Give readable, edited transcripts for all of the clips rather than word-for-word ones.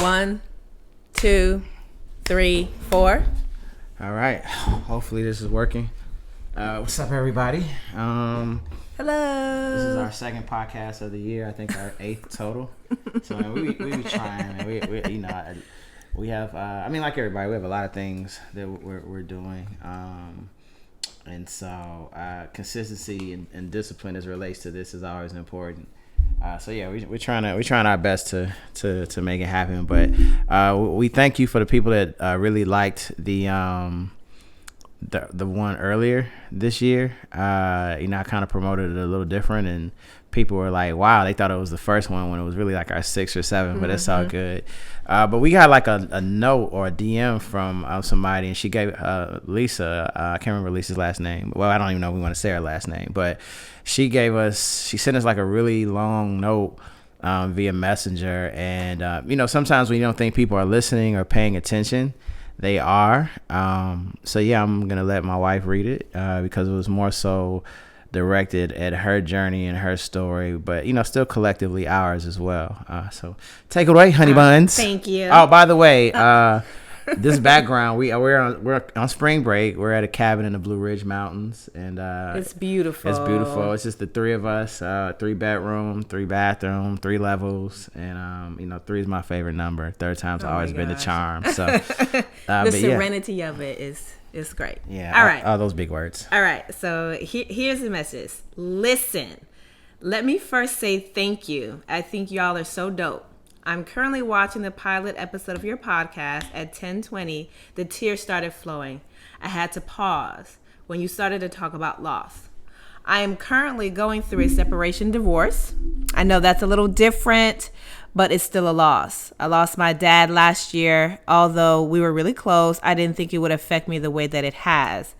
1, 2, 3, 4. All right. Hopefully this is working. What's up, everybody? Hello. This is our second podcast of the year. I think our 8th total. So man, we be trying. Man. We have. Like everybody, we have a lot of things that we're doing. And so consistency and discipline as relates to this is always important. We're trying our best to make it happen. But we thank you for the people that really liked the one earlier this year. I kind of promoted it a little different, and people were like, "Wow!" They thought it was the first one when it was really like our 6th or 7th. But it's all good. But we got like a note or a DM from somebody, and she gave Lisa. I can't remember Lisa's last name. Well, I don't even know if we want to say her last name, but she sent us like a really long note via Messenger, and sometimes when you don't think people are listening or paying attention, they are. I'm gonna let my wife read it because it was more so directed at her journey and her story, but still collectively ours as well. So take it away, honey buns. Thank you. Oh, by the way, this background, we're on spring break. We're at a cabin in the Blue Ridge Mountains, and it's beautiful. It's beautiful. It's just the three of us, 3-bedroom, 3-bathroom, 3 levels, and 3 is my favorite number. Third time's always been the charm. So the serenity of it is great. Yeah. All right. All those big words. All right. So here's the message. Listen. Let me first say thank you. I think y'all are so dope. I'm currently watching the pilot episode of your podcast. At 10:20, the tears started flowing. I had to pause when you started to talk about loss. I am currently going through a separation divorce. I know that's a little different, but it's still a loss. I lost my dad last year. Although we were really close, I didn't think it would affect me the way that it has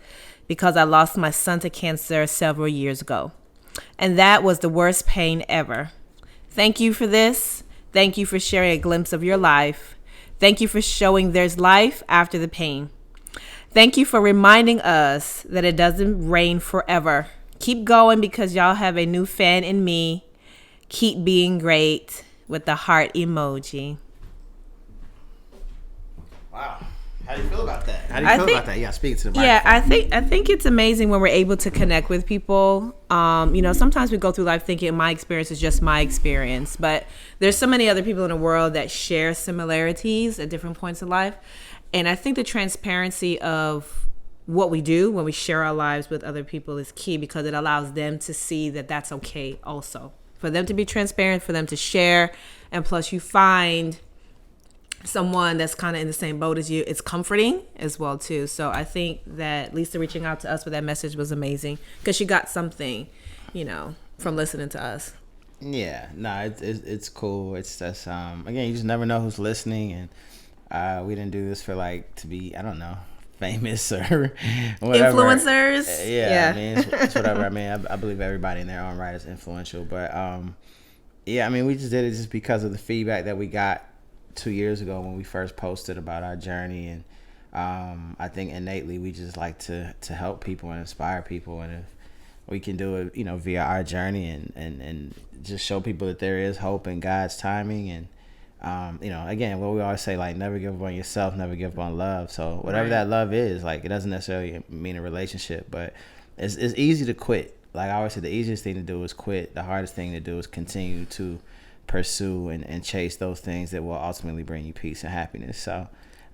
because I lost my son to cancer several years ago. And that was the worst pain ever. Thank you for this. Thank you for sharing a glimpse of your life. Thank you for showing there's life after the pain. Thank you for reminding us that it doesn't rain forever. Keep going because y'all have a new fan in me. Keep being great with the heart emoji. Wow. How do you feel about that? Yeah, speak to the microphone. Yeah, I think it's amazing when we're able to connect with people. Sometimes we go through life thinking my experience is just my experience, but there's so many other people in the world that share similarities at different points in life. And I think the transparency of what we do when we share our lives with other people is key because it allows them to see that that's okay also. For them to be transparent, for them to share, and plus you find someone that's kind of in the same boat as you, it's comforting as well too. So I think that Lisa reaching out to us with that message was amazing because she got something, from listening to us. Yeah, no, it's cool. It's just again, you just never know who's listening, and we didn't do this for to be, I don't know, famous or whatever. Influencers. Yeah. I mean, it's whatever. I mean, I believe everybody in their own right is influential, but we just did it just because of the feedback that we got 2 years ago when we first posted about our journey, and I think innately we just like to help people and inspire people, and if we can do it via our journey and just show people that there is hope in God's timing, and again what we always say, never give up on yourself, never give up on love. So whatever that love is, it doesn't necessarily mean a relationship, but it's easy to quit. I always say, the easiest thing to do is quit. The hardest thing to do is continue to pursue and chase those things that will ultimately bring you peace and happiness. So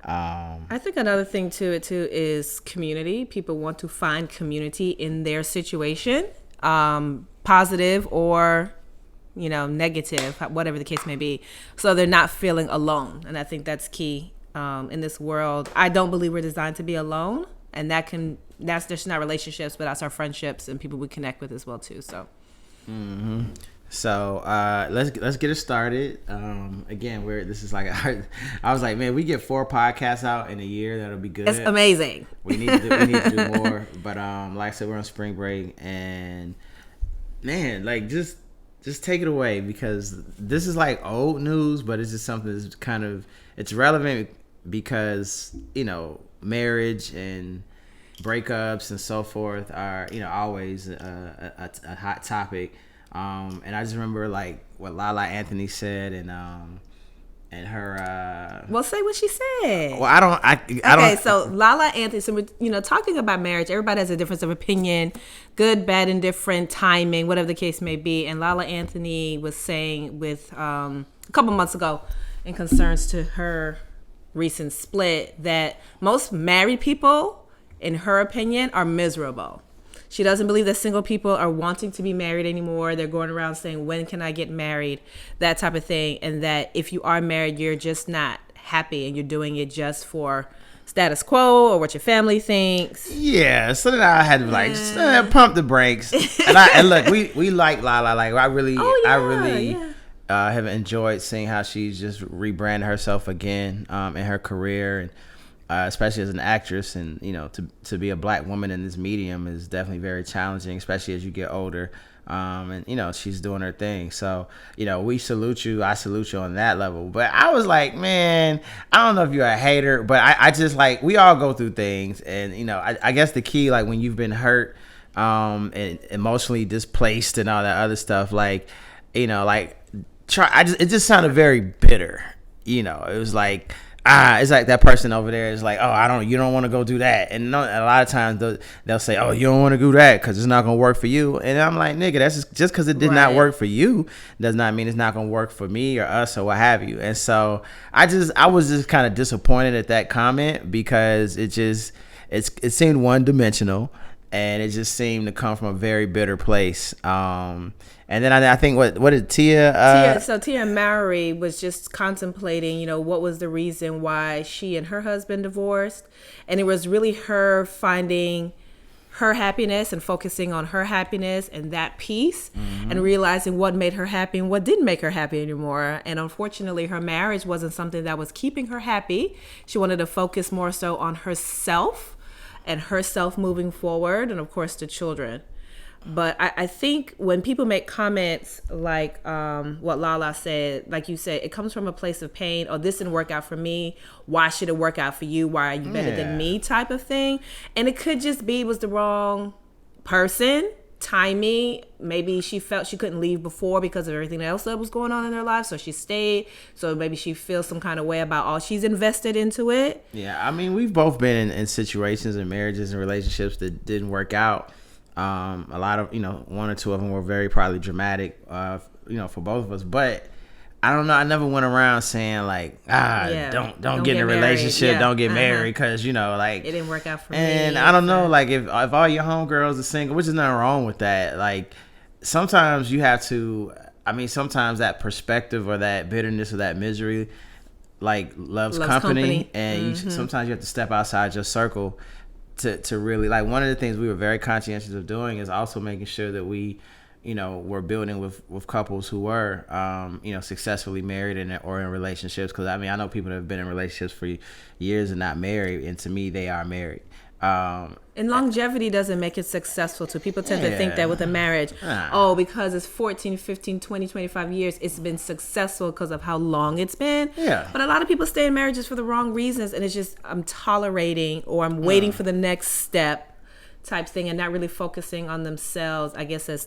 I think another thing to it too is community. People want to find community in their situation, positive or negative, whatever the case may be, so they're not feeling alone. And I think that's key in this world. I don't believe we're designed to be alone, and that's just not relationships, but that's our friendships and people we connect with as well too. So So let's get it started. Again, this is I was like, man, we get 4 podcasts out in a year, that'll be good. It's amazing. We need to do more. But like I said, we're on spring break, and man, just take it away, because this is old news, but it's just something that's it's relevant because marriage and breakups and so forth are always a hot topic. And I just remember what LaLa Anthony said, and and her. Well, say what she said. Well, I don't. Okay, so LaLa Anthony. So we're, talking about marriage. Everybody has a difference of opinion, good, bad, indifferent, timing, whatever the case may be. And LaLa Anthony was saying with a couple months ago, in concerns to her recent split, that most married people, in her opinion, are miserable. She doesn't believe that single people are wanting to be married anymore. They're going around saying, when can I get married? That type of thing. And that if you are married, you're just not happy and you're doing it just for status quo or what your family thinks. Yeah. So then I had to just pump the brakes. And look, we like LaLa. Like I really have enjoyed seeing how she's just rebranded herself again in her career, and especially as an actress. And to be a black woman in this medium is definitely very challenging, especially as you get older. And she's doing her thing. So we salute you. I salute you on that level. But I was like, man, I don't know if you're a hater, but I just like, we all go through things. And I guess the key, like when you've been hurt and emotionally displaced and all that other stuff, like it just sounded very bitter. It was like, it's like that person over there is like, oh, you don't want to go do that. And a lot of times they'll say, oh, you don't want to do that because it's not going to work for you. And I'm like, nigga, that's just because it did not work for you does not mean it's not going to work for me or us or what have you. And so I was just kind of disappointed at that comment because it seemed one dimensional. And it just seemed to come from a very bitter place. And then I think what did Tia? Tia Mowry was just contemplating, what was the reason why she and her husband divorced, and it was really her finding her happiness and focusing on her happiness and that peace, and realizing what made her happy and what didn't make her happy anymore. And unfortunately, her marriage wasn't something that was keeping her happy. She wanted to focus more so on herself and herself moving forward, and of course the children. But I think when people make comments like what LaLa said, like you said, it comes from a place of pain. Oh, this didn't work out for me. Why should it work out for you? Why are you better than me? Type of thing. And it could just be it was the wrong person, timing. Maybe she felt she couldn't leave before because of everything else that was going on in her life, so she stayed. So maybe she feels some kind of way about all she's invested into it. Yeah, I mean, we've both been in situations and marriages and relationships that didn't work out. A lot of one or two of them were very probably dramatic for both of us, but I don't know, I never went around saying like don't get in a relationship, don't get married, because like it didn't work out for me. And I don't know, like if all your homegirls are single, which is nothing wrong with that, like sometimes you have to, sometimes that perspective or that bitterness or that misery like loves company. And sometimes you have to step outside your circle to really, like, one of the things we were very conscientious of doing is also making sure that we were building with couples who were successfully married or in relationships, because I know people that have been in relationships for years and not married, and to me they are married. And longevity doesn't make it successful too. People tend to think that with a marriage, because it's 14, 15, 20, 25 years, it's been successful because of how long it's been. Yeah. But a lot of people stay in marriages for the wrong reasons, and it's just, I'm tolerating or I'm waiting for the next step type thing, and not really focusing on themselves, I guess, as,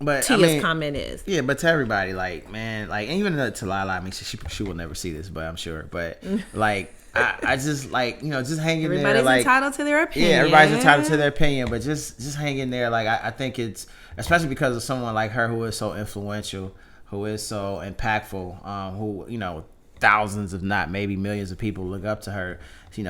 but Tia's comment is. Yeah, but to everybody, like, man, like, and even to LaLa, she will never see this, but I'm sure. But, like, I just like, just hang in there. Everybody's like, entitled to their opinion. Yeah, everybody's entitled to their opinion, but just hang in there. Like, I think it's, especially because of someone like her who is so influential, who is so impactful, who, thousands, if not maybe millions of people look up to her,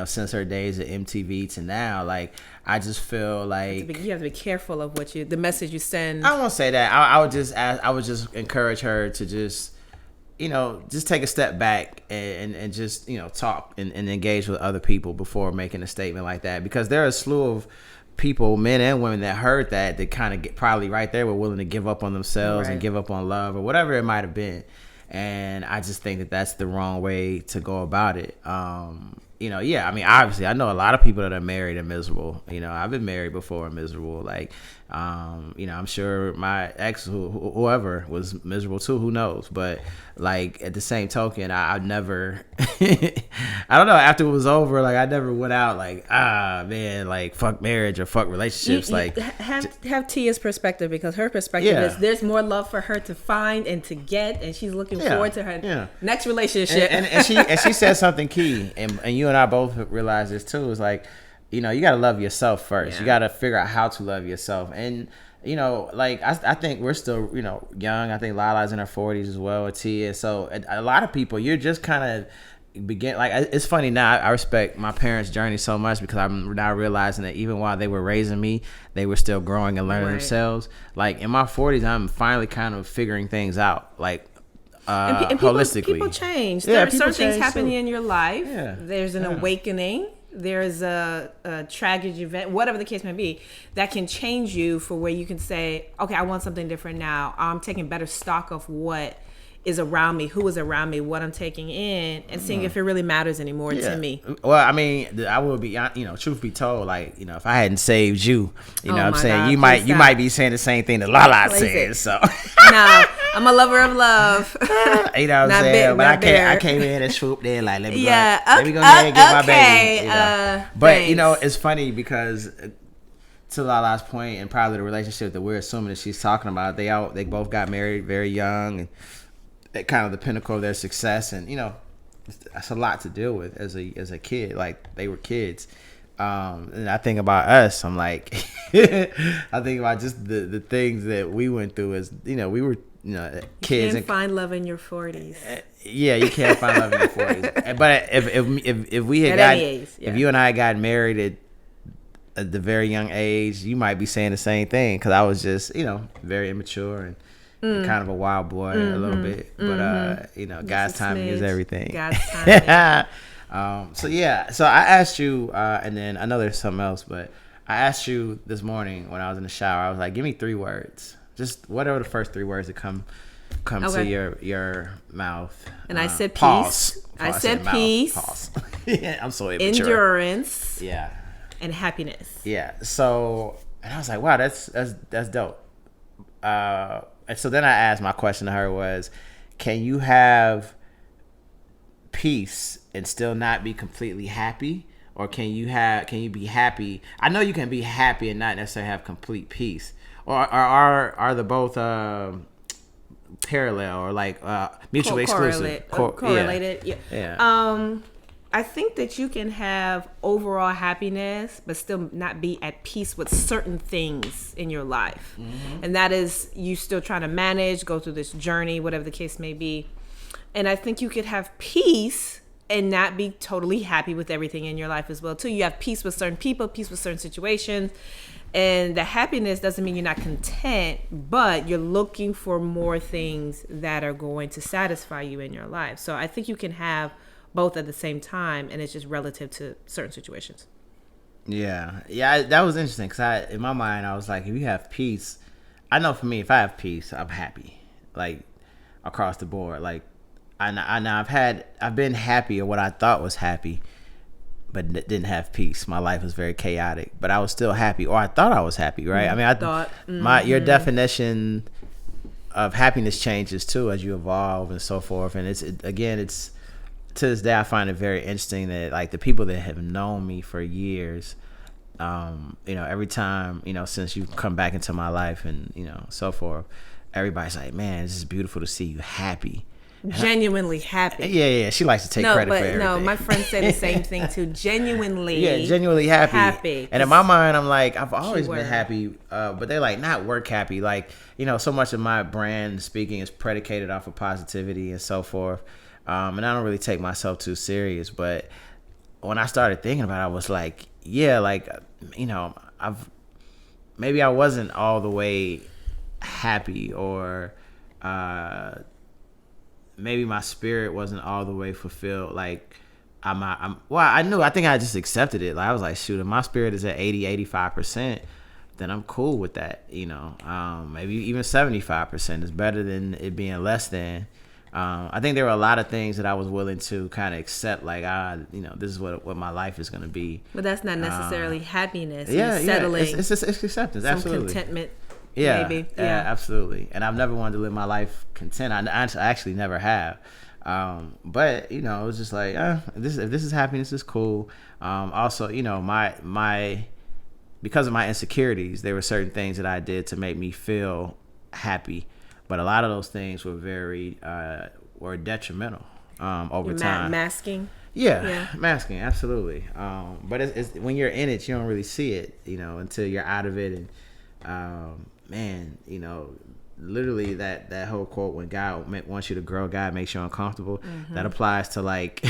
since her days at MTV to now. Like, I just feel like you have to be careful of the message you send. I won't say that. I would just encourage her to just take a step back and just, talk and engage with other people before making a statement like that. Because there are a slew of people, men and women, that heard that kind of get probably right there were willing to give up on themselves and give up on love or whatever it might have been. And I just think that that's the wrong way to go about it. Obviously I know a lot of people that are married and miserable. I've been married before and miserable. Like, I'm sure my ex, whoever, was miserable too. Who knows? But like at the same token, I never, I don't know. After it was over, like I never went out like, man, like fuck marriage or fuck relationships. Like have Tia's perspective, because her perspective is there's more love for her to find and to get, and she's looking forward to her next relationship. And she said something key, and you and I both realized this too. Is like, you got to love yourself first. You got to figure out how to love yourself. And, like I think we're still, young. I think LaLa's in her 40s as well, Tia. So a lot of people, you're just kind of like, it's funny now. I respect my parents' journey so much because I'm now realizing that even while they were raising me, they were still growing and learning themselves. Like in my 40s, I'm finally kind of figuring things out. Like, and holistically. People change. Yeah, certain things happen too. In your life. Yeah. There's an awakening. There's a tragic event, whatever the case may be, that can change you for where you can say, okay, I want something different now. I'm taking better stock of what is around me, who is around me, what I'm taking in, and seeing if it really matters anymore to me. Well, I mean, I will be, truth be told, like, if I hadn't saved you, what I'm saying, God, you might be saying the same thing that LaLa said. So no, I'm a lover of love. You know what I'm saying? But I came in and swooped in like, let me go ahead and get my baby. But it's funny because to LaLa's point, and probably the relationship that we're assuming that she's talking about, they both got married very young, and at kind of the pinnacle of their success, and that's a lot to deal with as a kid. Like they were kids, and I think about us. I'm like, I think about just the things that we went through as we were kids. You can't find love in your 40s. Yeah, you can't find love in your 40s. But if we had gotten, if you and I got married at the very young age, you might be saying the same thing, because I was just very immature and kind of a wild boy a little bit, but God's timing is everything. God's timing. So I asked you, and then I know there's something else, but I asked you this morning when I was in the shower. I was like, give me 3 words, just whatever the first 3 words that come to your mouth. And I said pause. Peace. I said peace. Pause. I'm so immature. Endurance. Yeah. And happiness. Yeah. So, and I was like, wow, that's dope. And so then I asked, my question to her was, can you have peace and still not be completely happy? Or can you be happy? I know you can be happy and not necessarily have complete peace. Or are the both parallel or like mutually exclusive? Correlated. Yeah. I think that you can have overall happiness, but still not be at peace with certain things in your life. Mm-hmm. And that is you still trying to manage, go through this journey, whatever the case may be. And I think you could have peace and not be totally happy with everything in your life as well, too. You have peace with certain people, peace with certain situations. And the happiness doesn't mean you're not content, but you're looking for more things that are going to satisfy you in your life. So I think you can have both at the same time, and it's just relative to certain situations. Yeah, that was interesting, because in my mind I was like, if you have peace, I know for me, if I have peace, I'm happy, like across the board. Like I've been happy, or what I thought was happy, but didn't have peace. My life was very chaotic, but I was still happy, or I thought I was happy, right? I mean, I thought your definition of happiness changes too as you evolve and so forth, and it's to this day, I find it very interesting that like the people that have known me for years, every time, since you've come back into my life and, so forth, everybody's like, man, this is beautiful to see you happy. Genuinely happy. Yeah. She likes to take credit for everything. No, my friends say the same thing too. Genuinely. Genuinely happy. And in my mind, I'm like, I've always been happy, but they're like, not work happy. Like, so much of my brand speaking is predicated off of positivity and so forth. And I don't really take myself too serious, but when I started thinking about it, I was like, maybe I wasn't all the way happy, or maybe my spirit wasn't all the way fulfilled. Like I think I just accepted it. Like I was like, shoot, if my spirit is at 80-85%, then I'm cool with that. Maybe even 75% is better than it being less than. I think there were a lot of things that I was willing to kind of accept, like, this is what my life is going to be. But that's not necessarily happiness. Yeah, settling. It's acceptance. Some absolutely. contentment. Yeah, maybe. Yeah, absolutely. And I've never wanted to live my life content. I actually never have. But it was just like, if this is happiness, is cool. Also, my because of my insecurities, there were certain things that I did to make me feel happy, but a lot of those things were very were detrimental over time. Masking. Yeah, masking, absolutely. But it's when you're in it, you don't really see it, until you're out of it. And literally that whole quote, when God wants you to grow, God makes you uncomfortable. Mm-hmm. That applies to like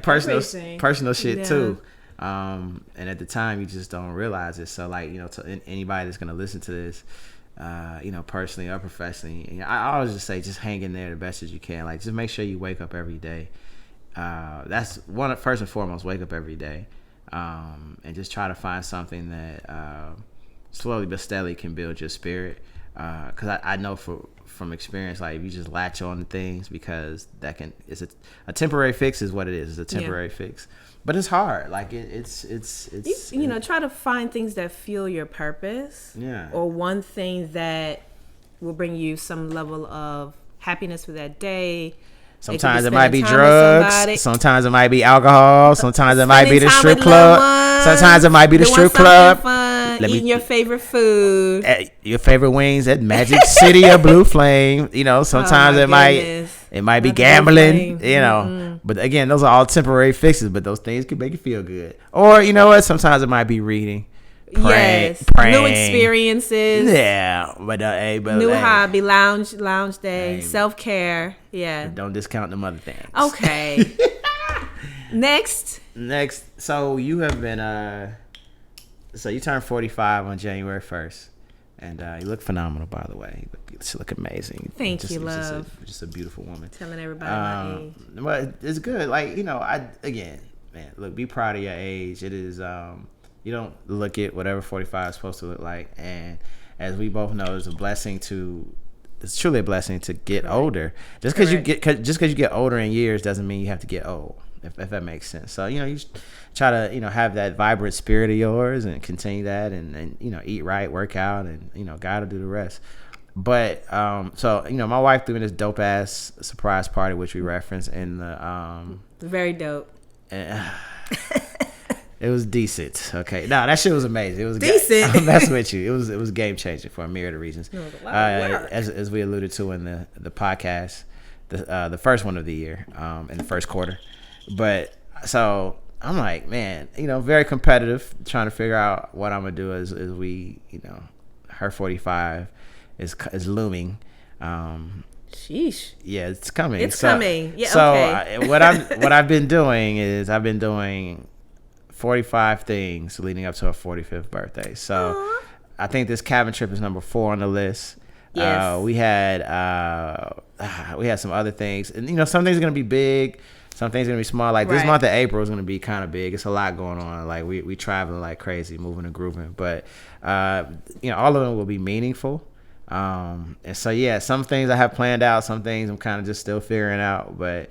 personal shit too. And at the time you just don't realize it. So to anybody that's gonna listen to this, personally or professionally, I always just say, just hang in there the best as you can. Like, just make sure you wake up every day. That's first and foremost, wake up every day, and just try to find something that slowly but steadily can build your spirit. Because I know from experience, like, if you just latch on to things, because it's a temporary fix is what it is. It's a temporary fix, but it's hard. Like it's try to find things that fuel your purpose. Yeah. Or one thing that will bring you some level of happiness for that day. Sometimes it might be drugs. Sometimes it might be alcohol. Sometimes it might be the strip club. Sometimes it might be the strip club. Eating your favorite food. Your favorite wings at Magic City or Blue Flame. Sometimes it might be gambling. Mm-hmm. But again, those are all temporary fixes. But those things can make you feel good. Or sometimes it might be reading. Praying. New experiences. Yeah, but new hobby, lounge day, self-care. Yeah, don't discount them other things. Okay. Next, so you have been so you turned 45 on January 1st, and you look phenomenal, by the way. You look amazing. Thank you, love. Just a beautiful woman. Telling everybody my age. But it's good. Like, look, be proud of your age. It is you don't look at whatever 45 is supposed to look like. And as we both know, it's truly a blessing to get older. Just because you get older in years doesn't mean you have to get old, if that makes sense. So, you try to, have that vibrant spirit of yours and continue that, and eat right, work out, and, God will do the rest. But, so, my wife threw me this dope ass surprise party, which we referenced in the, very dope. It was decent. Okay. No, that shit was amazing. It was decent. I'm messing with you. It was game changing for a myriad of reasons. It was a lot of work. As we alluded to in the podcast, the first one of the year, in the first quarter. But so I'm like, man, very competitive, trying to figure out what I'm gonna do as we, her 45 is looming. Sheesh. Yeah, it's coming. It's coming. Yeah. So okay. What I've been doing is I've been doing 45 things leading up to her 45th birthday. So Aww. I think this cabin trip is number 4 on the list. Yes. We had some other things, and some things are gonna be big, some things are gonna be small. Like this month of April is gonna be kind of big. It's a lot going on. Like we traveling like crazy, moving and grooving. But all of them will be meaningful. And so some things I have planned out, some things I'm kind of just still figuring out, but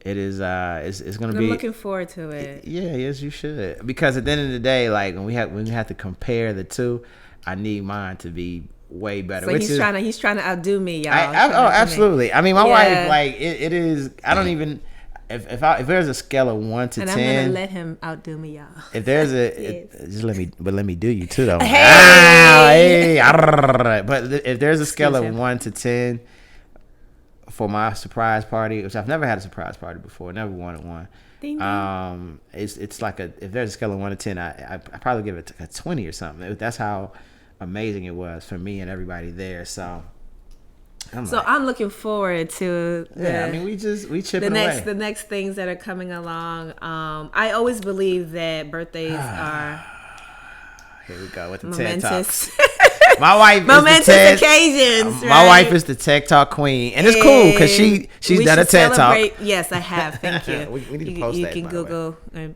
it is it's gonna be. I'm looking forward to it. Yeah, yes, you should. Because at the end of the day, like when we have to compare the two, I need mine to be way better. So he's trying to outdo me, y'all. Absolutely. I mean, my wife, like it is. I don't even. If there's a scale of 1 to 10, I'm gonna let him outdo me, y'all. If there's just let me do you too, though. Hey. But if there's a scale of 1 to 10. For my surprise party, which I've never had a surprise party before, never wanted one. It's like if there's a scale of 1 to 10, I probably give it a 20 or something. That's how amazing it was for me and everybody there. So I'm looking forward to we chipping away. The next things that are coming along. I always believe that birthdays are here we go with the momentous. TED Talks. My wife momentous occasions. My wife is the Tech Talk queen, and it's cool because she's done a TED Talk. Yes, I have. Thank you. we need to post that. You can Google and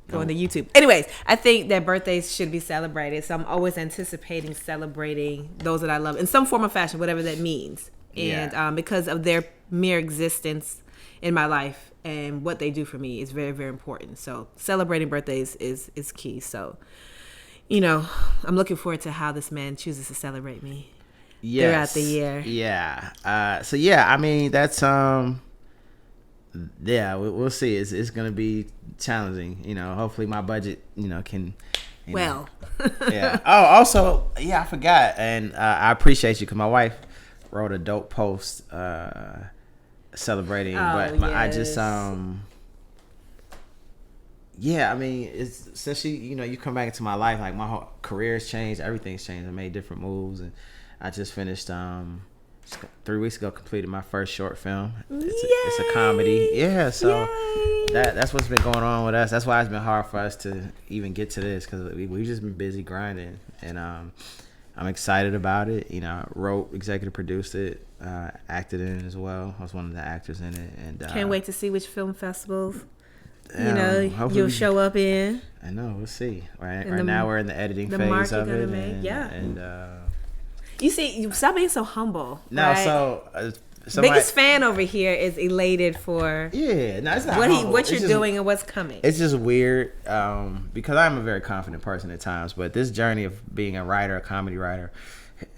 go on the YouTube. Anyways, I think that birthdays should be celebrated, so I'm always anticipating celebrating those that I love in some form or fashion, whatever that means. And because of their mere existence in my life and what they do for me is very, very important. So celebrating birthdays is key. So, I'm looking forward to how this man chooses to celebrate me throughout the year. Yeah. So yeah, I mean, that's yeah, we'll see. It's gonna be challenging. Hopefully my budget, can. Well. Yeah. Oh, also, yeah, I forgot, and I appreciate you because my wife wrote a dope post celebrating, but I just yeah, I mean, it's since you come back into my life, like my whole career has changed, everything's changed. I made different moves, and I just finished 3 weeks ago, completed my first short film. It's a comedy. Yeah, so that's what's been going on with us. That's why it's been hard for us to even get to this, because we've just been busy grinding, and I'm excited about it. I wrote, executive produced it, acted in it as well. I was one of the actors in it, and can't wait to see which film festivals hopefully you'll show up in. I know, we'll see. Right now we're in the editing phase of it, and you see, you stop being so humble. No, right? So biggest fan over here is elated for it's not what you're doing and what's coming. It's just weird because I'm a very confident person at times, but this journey of being a writer, a comedy writer,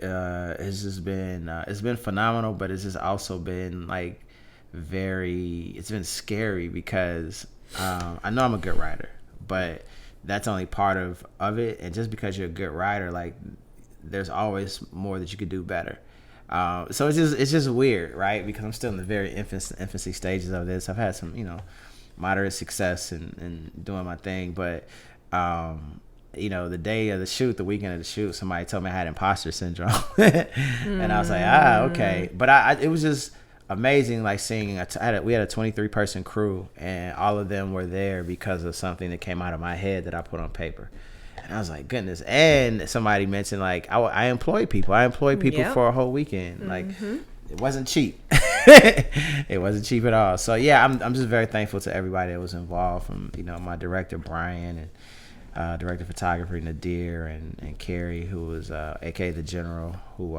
has just been it's been phenomenal, but it's just also been like it's been scary because I know I'm a good writer, but that's only part of it, and just because you're a good writer, like, there's always more that you could do better. So it's just weird, right? Because I'm still in the very infancy stages of this. I've had some, moderate success in doing my thing, but the day of the shoot, the weekend of the shoot, somebody told me I had imposter syndrome, and I was like, okay. But it was just amazing, like seeing we had a 23 person crew, and all of them were there because of something that came out of my head that I put on paper. And I was like, goodness. And somebody mentioned, like, I employ people. I employ people for a whole weekend. Like, it wasn't cheap. It wasn't cheap at all. So, yeah, I'm just very thankful to everybody that was involved, from, my director, Brian, and director of photography, Nadir, and Carrie, who was a.k.a. The General, who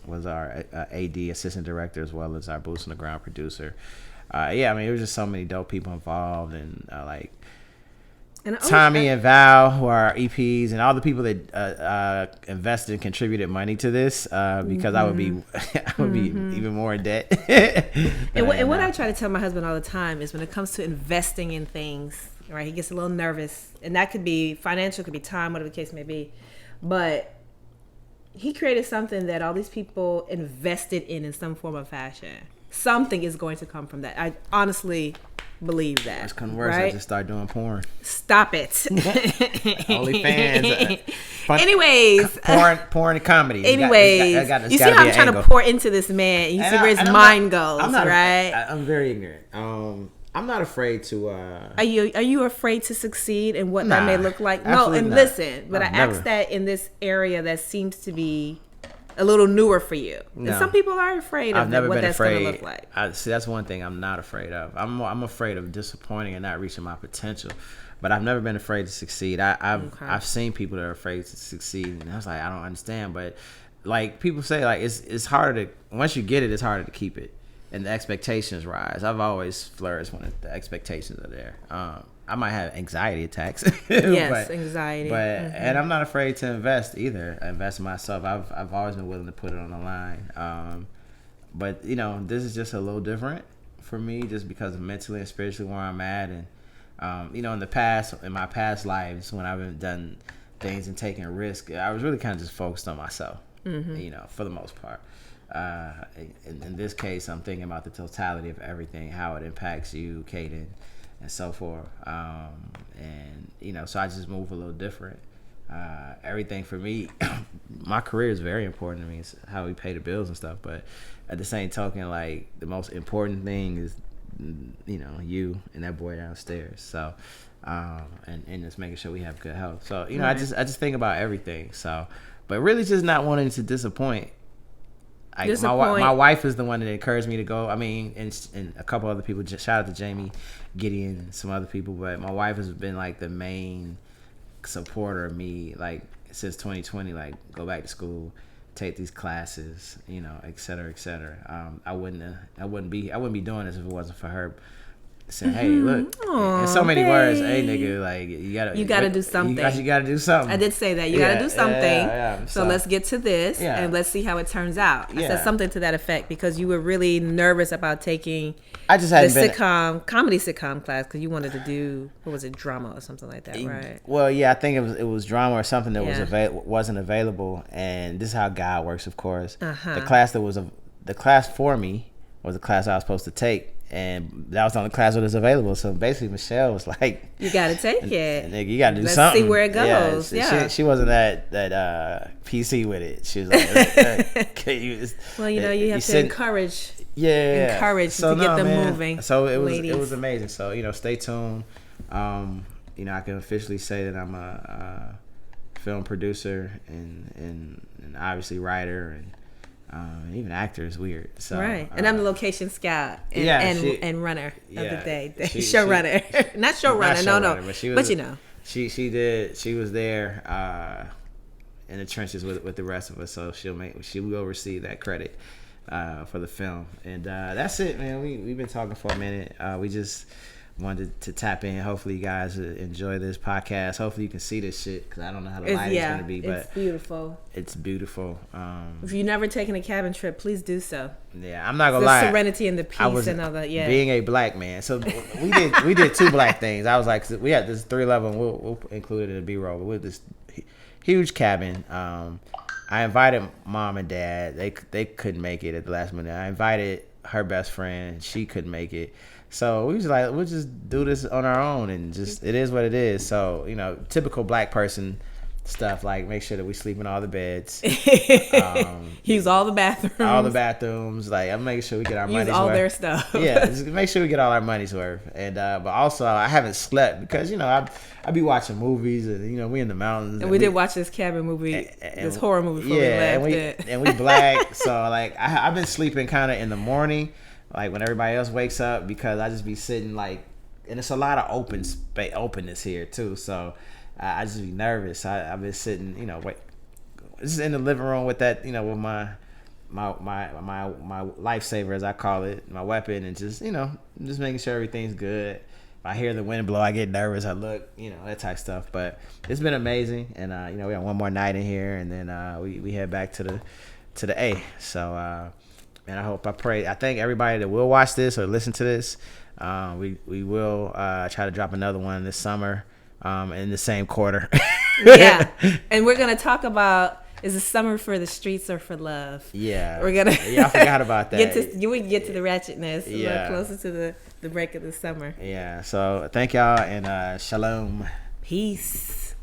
was our AD, assistant director, as well as our boots on the ground producer. I mean, there was just so many dope people involved, and Tommy and Val, who are our EPs, and all the people that invested and contributed money to this, because I would be even more in debt. and what I try to tell my husband all the time is, when it comes to investing in things, right, he gets a little nervous, and that could be financial, could be time, whatever the case may be, but he created something that all these people invested in some form of fashion. Something is going to come from that. I honestly believe that. It's kind of worse. Right? I just start doing porn. Stop it. OnlyFans. Anyways. Porn and comedy. Anyways. You see how I'm trying to pour into this man. You see where his mind goes, right? I'm very ignorant. I'm not afraid to. Are you afraid to succeed and what that may look like? No, and not. Listen, but I asked that in this area that seems to be a little newer for you. No. And some people are afraid of what that's going to look like. See, that's one thing I'm not afraid of. I'm afraid of disappointing and not reaching my potential. But I've never been afraid to succeed. I've seen people that are afraid to succeed, and I was like, I don't understand. But like people say, like it's harder to, once you get it, it's harder to keep it, and the expectations rise. I've always flourished when the expectations are there. I might have anxiety attacks. Yes, anxiety. But and I'm not afraid to invest either. I invest in myself. I've always been willing to put it on the line. But this is just a little different for me, just because of mentally and spiritually where I'm at, and in my past lives, when I've done things and taken risks, I was really kind of just focused on myself. For the most part. In this case, I'm thinking about the totality of everything, how it impacts you, Kaden, and so forth. So I just move a little different. Everything for me, my career is very important to me. It's how we pay the bills and stuff. But at the same token, like, the most important thing is, you and that boy downstairs. So, and just making sure we have good health. So, I just think about everything. So, but really just not wanting to disappoint. My wife is the one that encouraged me to go. I mean, and a couple other people. Just shout out to Jamie, Gideon, and some other people. But my wife has been like the main supporter of me, like, since 2020. Like, go back to school, take these classes, you know, et cetera, et cetera. I wouldn't be doing this if it wasn't for her saying, hey, look, in so many words, hey, nigga, like, you gotta do something. You gotta do something. I did say that. You gotta do something. So let's get to this and let's see how it turns out. I said something to that effect because you were really nervous about taking the comedy sitcom class because you wanted to do, what was it, drama or something like that, right? Well, yeah, I think it was drama or something that wasn't available, and this is how God works, of course. The class for me was the class I was supposed to take. And that was the only class that was available. So basically, Michelle was like, "You got to take it. Nigga, you got to do something. See where it goes." She wasn't that PC with it. She was like, "Well, you know, you have to encourage so to get them moving." So it was amazing. So, you know, stay tuned. You know, I can officially say that I'm a film producer and obviously writer and. Even actor is weird. So, right. And I'm the location scout and runner of the day. Showrunner. Not showrunner, no. But you know. She was there in the trenches with the rest of us, so she will receive that credit for the film. And that's it, man. We've been talking for a minute. We just wanted to tap in. Hopefully you guys enjoy this podcast. Hopefully you can see this shit because I don't know how the lighting's going to be, but it's beautiful. It's beautiful. If you've never taken a cabin trip, please do so. Yeah, I'm not gonna lie. The serenity and the peace and all that. Yeah, being a black man, so we did two black things. I was like, we had this 311. We'll include it in the B-roll. With this huge cabin. I invited mom and dad. They couldn't make it at the last minute. I invited her best friend. She couldn't make it. So we was like, we'll just do this on our own, and just it is what it is. So, you know, typical black person stuff, like make sure that we sleep in all the beds, use all the bathrooms, like I'm making sure we get our money's worth. Use all their stuff. Yeah, just make sure we get all our money's worth. And but also I haven't slept because, you know, I be watching movies, and you know, we in the mountains, and we did watch this cabin movie, this horror movie before we left. And we black, so like I've been sleeping kind of in the morning, like when everybody else wakes up, because I just be sitting like, and it's a lot of openness here too, so I just be nervous. I've been sitting, you know, just in the living room with that, you know, with my lifesaver, as I call it, my weapon, and just, you know, just making sure everything's good. If I hear the wind blow, I get nervous. I look, you know, that type of stuff. But it's been amazing, and you know, we got one more night in here, and then we head back to the A. So. And I pray, I thank everybody that will watch this or listen to this. We will try to drop another one this summer in the same quarter. Yeah. And we're going to talk about, is it summer for the streets or for love? Yeah. We're going to. Yeah, I forgot about that. We can get to the ratchetness a little closer to the break of the summer. Yeah. So thank y'all, and shalom. Peace.